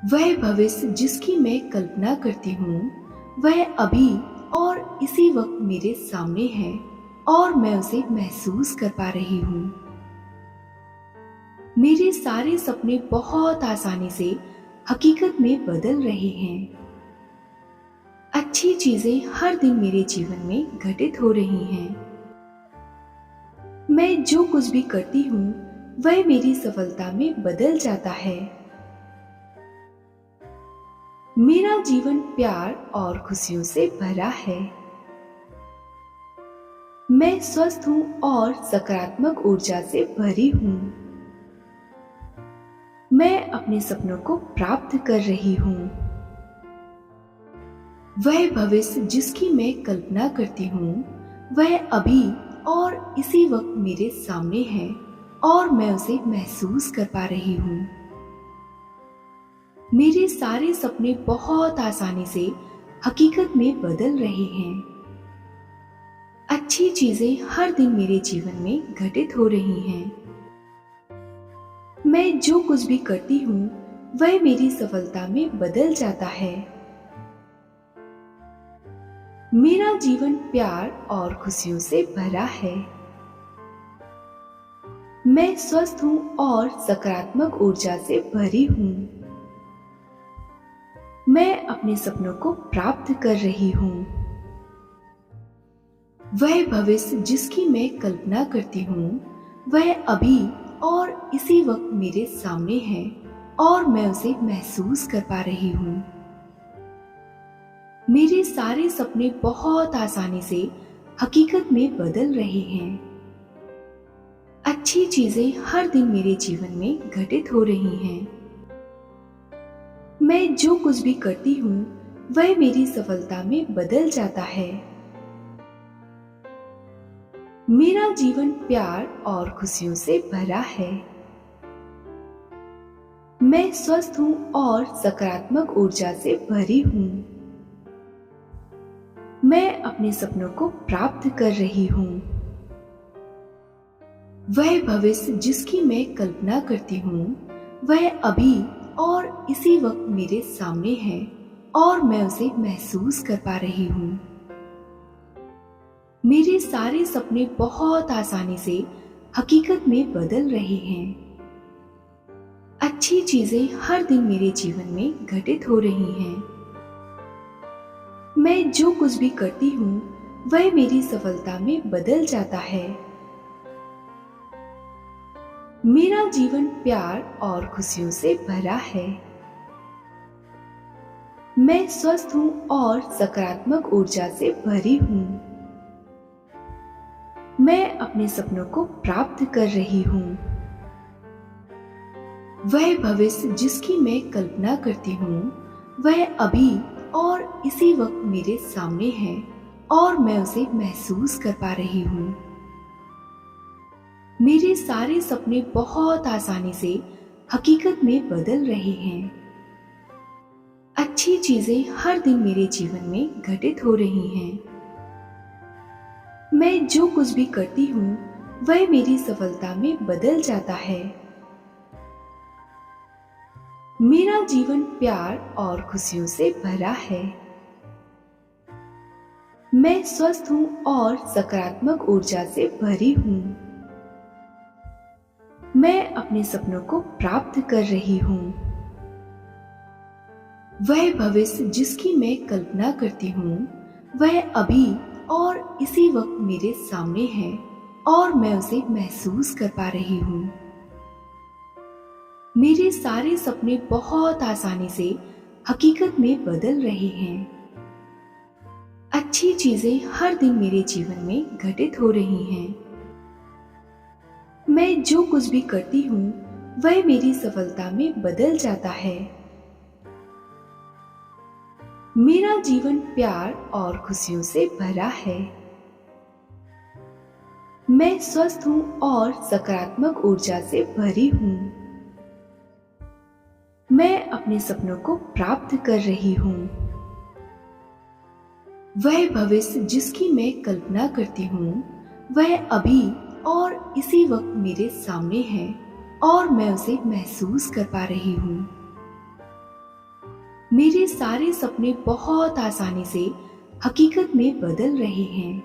वह भविष्य जिसकी मैं कल्पना करती हूँ, वह अभी और इसी वक्त मेरे सामने है और मैं उसे महसूस कर पा रही हूँ। मेरे सारे सपने बहुत आसानी से हकीकत में बदल रहे हैं। अच्छी चीजें हर दिन मेरे जीवन में घटित हो रही हैं। मैं जो कुछ भी करती हूँ, वह मेरी सफलता में बदल जाता है। मेरा जीवन प्यार और खुशियों से भरा है। मैं स्वस्थ हूँ और सकारात्मक ऊर्जा से भरी हूँ। मैं अपने सपनों को प्राप्त कर रही हूँ। वह भविष्य जिसकी मैं कल्पना करती हूँ, वह अभी और इसी वक्त मेरे सामने है और मैं उसे महसूस कर पा रही हूँ। मेरे सारे सपने बहुत आसानी से हकीकत में बदल रहे हैं। अच्छी चीजें हर दिन मेरे जीवन में घटित हो रही हैं। मैं जो कुछ भी करती हूँ, वह मेरी सफलता में बदल जाता है। मेरा जीवन प्यार और खुशियों से भरा है। मैं स्वस्थ हूँ और सकारात्मक ऊर्जा से भरी हूँ। मैं अपने सपनों को प्राप्त कर रही हूँ। वह भविष्य जिसकी मैं कल्पना करती हूँ, वह अभी और इसी वक्त मेरे सामने है और मैं उसे महसूस कर पा रही हूँ। मेरे सारे सपने बहुत आसानी से हकीकत में बदल रहे हैं। अच्छी चीजें हर दिन मेरे जीवन में घटित हो रही हैं। मैं जो कुछ भी करती हूँ, वह मेरी सफलता में बदल जाता है। मेरा जीवन प्यार और खुशियों से भरा है। मैं स्वस्थ हूँ और सकारात्मक ऊर्जा से भरी हूँ। मैं अपने सपनों को प्राप्त कर रही हूँ। वह भविष्य जिसकी मैं कल्पना करती हूँ, वह अभी और इसी वक्त मेरे सामने है और मैं उसे महसूस कर पा रही हूँ। मेरे सारे सपने बहुत आसानी से हकीकत में बदल रहे हैं। अच्छी चीजें हर दिन मेरे जीवन में घटित हो रही हैं। मैं जो कुछ भी करती हूँ, वह मेरी सफलता में बदल जाता है। मेरा जीवन प्यार और खुशियों से भरा है। मैं स्वस्थ हूँ और सकारात्मक ऊर्जा से भरी हूँ। मैं अपने सपनों को प्राप्त कर रही हूँ। वह भविष्य जिसकी मैं कल्पना करती हूँ, वह अभी और इसी वक्त मेरे सामने है और मैं उसे महसूस कर पा रही हूँ। मेरे सारे सपने बहुत आसानी से हकीकत में बदल रहे हैं। अच्छी चीजें हर दिन मेरे जीवन में घटित हो रही हैं। मैं जो कुछ भी करती हूँ, वह मेरी सफलता में बदल जाता है। मेरा जीवन प्यार और खुशियों से भरा है। मैं स्वस्थ हूँ और सकारात्मक ऊर्जा से भरी हूँ। मैं अपने सपनों को प्राप्त कर रही हूँ। वह भविष्य जिसकी मैं कल्पना करती हूँ, वह अभी और इसी वक्त मेरे सामने है और मैं उसे महसूस कर पा रही हूँ। मेरे सारे सपने बहुत आसानी से हकीकत में बदल रहे हैं। अच्छी चीजें हर दिन मेरे जीवन में घटित हो रही हैं। मैं जो कुछ भी करती हूँ, वह मेरी सफलता में बदल जाता है। मेरा जीवन प्यार और खुशियों से भरा है। मैं स्वस्थ हूँ और सकारात्मक ऊर्जा से भरी हूँ। मैं अपने सपनों को प्राप्त कर रही हूँ। वह भविष्य जिसकी मैं कल्पना करती हूँ, वह अभी और इसी वक्त मेरे सामने है और मैं उसे महसूस कर पा रही हूँ। मेरे सारे सपने बहुत आसानी से हकीकत में बदल रहे हैं।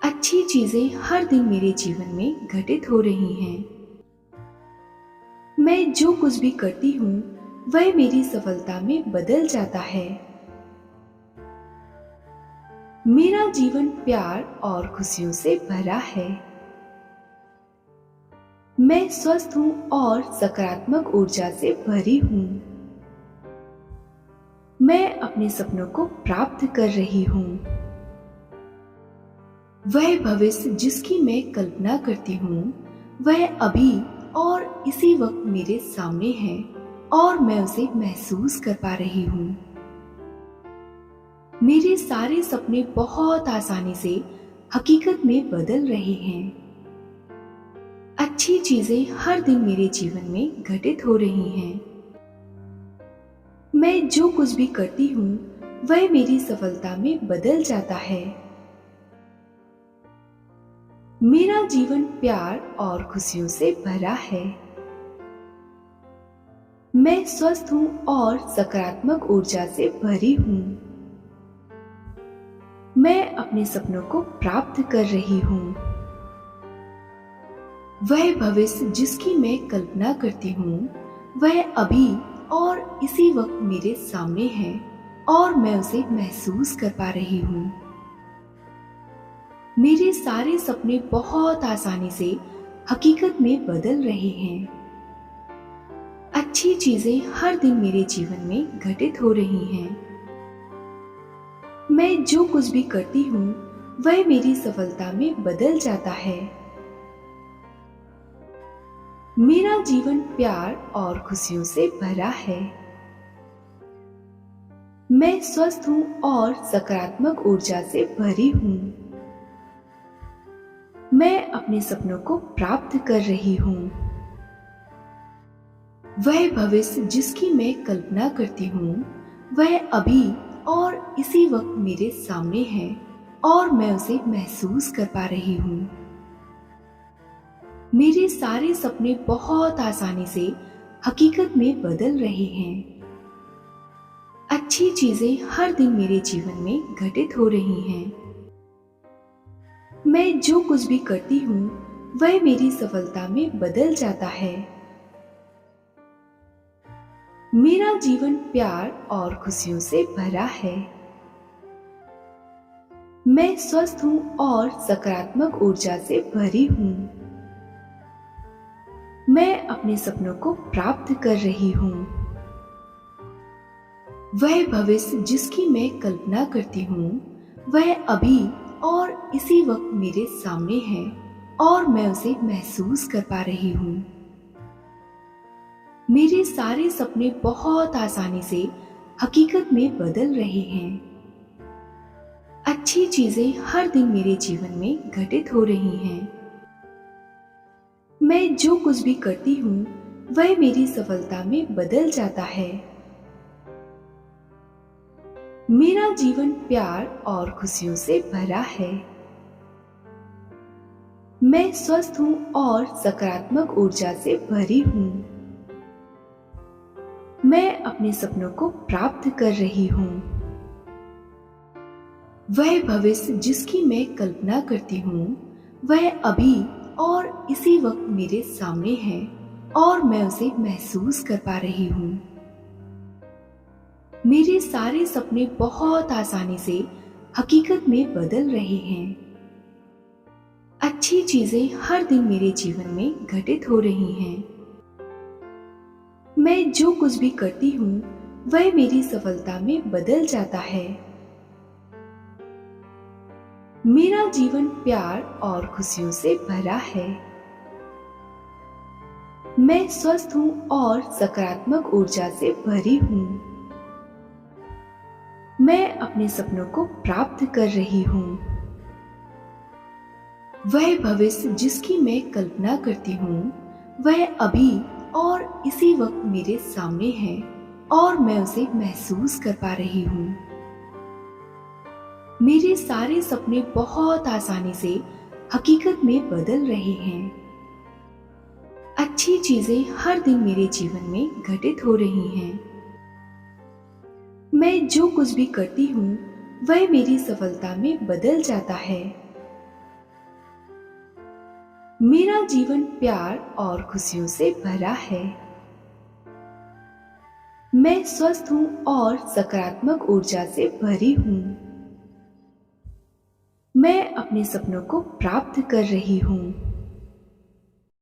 अच्छी चीजें हर दिन मेरे जीवन में घटित हो रही हैं। मैं जो कुछ भी करती हूँ वह मेरी सफलता में बदल जाता है। मेरा जीवन प्यार और खुशियों से भरा है। मैं स्वस्थ हूँ और सकारात्मक ऊर्जा से भरी हूँ। मैं अपने सपनों को प्राप्त कर रही हूँ। वह भविष्य जिसकी मैं कल्पना करती हूँ वह अभी और इसी वक्त मेरे सामने है और मैं उसे महसूस कर पा रही हूँ। मेरे सारे सपने बहुत आसानी से हकीकत में बदल रहे हैं। अच्छी चीजें हर दिन मेरे जीवन में घटित हो रही हैं। मैं जो कुछ भी करती हूँ वह मेरी सफलता में बदल जाता है। मेरा जीवन प्यार और खुशियों से भरा है। मैं स्वस्थ हूँ और सकारात्मक ऊर्जा से भरी हूँ। मैं अपने सपनों को प्राप्त कर रही हूँ। वह भविष्य जिसकी मैं कल्पना करती हूँ वह अभी और इसी वक्त मेरे सामने है और मैं उसे महसूस कर पा रही हूँ। मेरे सारे सपने बहुत आसानी से हकीकत में बदल रहे हैं। अच्छी चीजें हर दिन मेरे जीवन में घटित हो रही हैं। मैं जो कुछ भी करती हूँ वह मेरी सफलता में बदल जाता है। मेरा जीवन प्यार और खुशियों से भरा है। मैं स्वस्थ हूँ और सकारात्मक ऊर्जा से भरी हूँ। मैं अपने सपनों को प्राप्त कर रही हूँ। वह भविष्य जिसकी मैं कल्पना करती हूँ वह अभी और इसी वक्त मेरे सामने है और मैं उसे महसूस कर पा रही हूँ। मेरे सारे सपने बहुत आसानी से हकीकत में बदल रहे हैं। अच्छी चीजें हर दिन मेरे जीवन में घटित हो रही हैं। मैं जो कुछ भी करती हूँ वह मेरी सफलता में बदल जाता है। मेरा जीवन प्यार और खुशियों से भरा है। मैं स्वस्थ हूँ और सकारात्मक ऊर्जा से भरी हूँ। मैं अपने सपनों को प्राप्त कर रही हूँ। वह भविष्य जिसकी मैं कल्पना करती हूँ वह अभी और इसी वक्त मेरे सामने है और मैं उसे महसूस कर पा रही हूँ। मेरे सारे सपने बहुत आसानी से हकीकत में बदल रहे हैं। अच्छी चीजें हर दिन मेरे जीवन में घटित हो रही हैं। मैं जो कुछ भी करती हूँ वह मेरी सफलता में बदल जाता है। मेरा जीवन प्यार और खुशियों से भरा है। मैं स्वस्थ हूँ और सकारात्मक ऊर्जा से भरी हूँ। मैं अपने सपनों को प्राप्त कर रही हूँ। वह भविष्य जिसकी मैं कल्पना करती हूँ वह अभी और इसी वक्त मेरे सामने है और मैं उसे महसूस कर पा रही हूँ। मेरे सारे सपने बहुत आसानी से हकीकत में बदल रहे हैं। अच्छी चीजें हर दिन मेरे जीवन में घटित हो रही हैं। मैं जो कुछ भी करती हूँ वह मेरी सफलता में बदल जाता है। मेरा जीवन प्यार और खुशियों से भरा है। मैं स्वस्थ हूँ और सकारात्मक ऊर्जा से भरी हूँ। मैं अपने सपनों को प्राप्त कर रही हूँ। वह भविष्य जिसकी मैं कल्पना करती हूँ वह अभी और इसी वक्त मेरे सामने है और मैं उसे महसूस कर पा रही हूँ। मेरे सारे सपने बहुत आसानी से हकीकत में बदल रहे हैं। अच्छी चीजें हर दिन मेरे जीवन में घटित हो रही हैं। मैं जो कुछ भी करती हूँ वह मेरी सफलता में बदल जाता है। मेरा जीवन प्यार और खुशियों से भरा है। मैं स्वस्थ हूँ और सकारात्मक ऊर्जा से भरी हूँ। मैं अपने सपनों को प्राप्त कर रही हूँ।